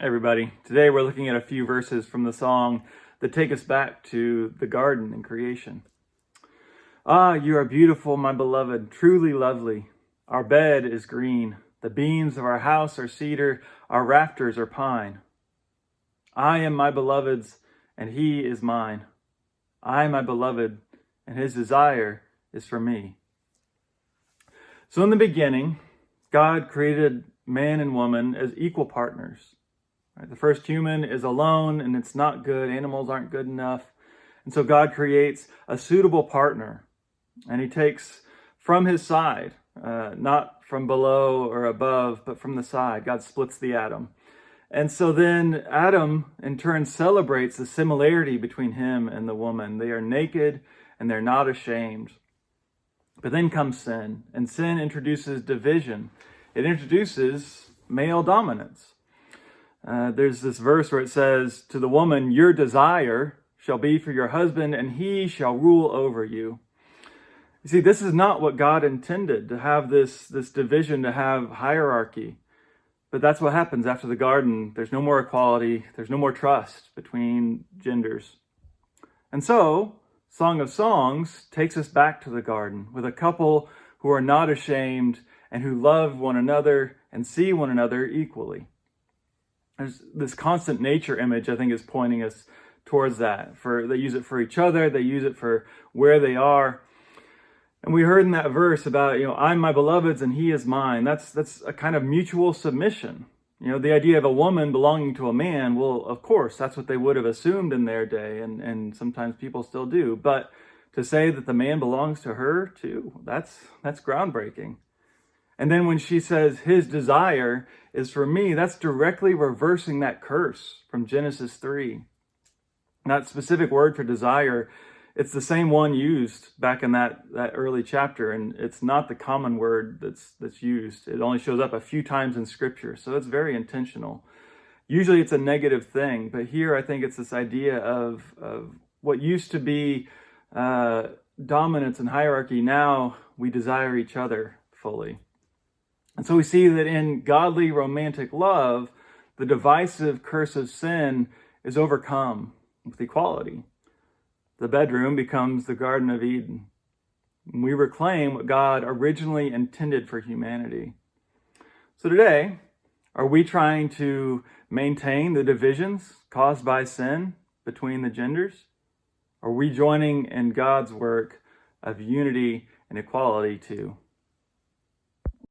Hey everybody, today we're looking at a few verses from the song that take us back to the garden and creation. Ah, you are beautiful, my beloved, truly lovely. Our bed is green, the beams of our house are cedar, our rafters are pine. I am my beloved's, and he is mine. I am my beloved, and his desire is for me. So in the beginning, God created man and woman as equal partners. The first human is alone and it's not good. Animals aren't good enough. And so God creates a suitable partner and he takes from his side, not from below or above, but from the side. God splits the atom. And so then Adam in turn celebrates the similarity between him and the woman. They are naked and they're not ashamed. But then comes sin, and sin introduces division. It introduces male dominance. There's this verse where it says, to the woman, your desire shall be for your husband, and he shall rule over you. You see, this is not what God intended, to have this division, to have hierarchy. But that's what happens after the garden. There's no more equality. There's no more trust between genders. And so, Song of Songs takes us back to the garden with a couple who are not ashamed and who love one another and see one another equally. There's this constant nature image, I think, is pointing us towards that. They use it for each other. They use it for where they are. And we heard in that verse about, I'm my beloved's and he is mine. That's a kind of mutual submission. The idea of a woman belonging to a man, well, of course, that's what they would have assumed in their day. And sometimes people still do. But to say that the man belongs to her too, that's groundbreaking. And then when she says his desire is for me, that's directly reversing that curse from Genesis 3. That specific word for desire, it's the same one used back in that early chapter, and it's not the common word that's used. It only shows up a few times in Scripture, so it's very intentional. Usually it's a negative thing, but here I think it's this idea of what used to be dominance and hierarchy. Now we desire each other fully. And so we see that in godly romantic love, the divisive curse of sin is overcome with equality. The bedroom becomes the Garden of Eden. We reclaim what God originally intended for humanity. So today, are we trying to maintain the divisions caused by sin between the genders? Are we joining in God's work of unity and equality too?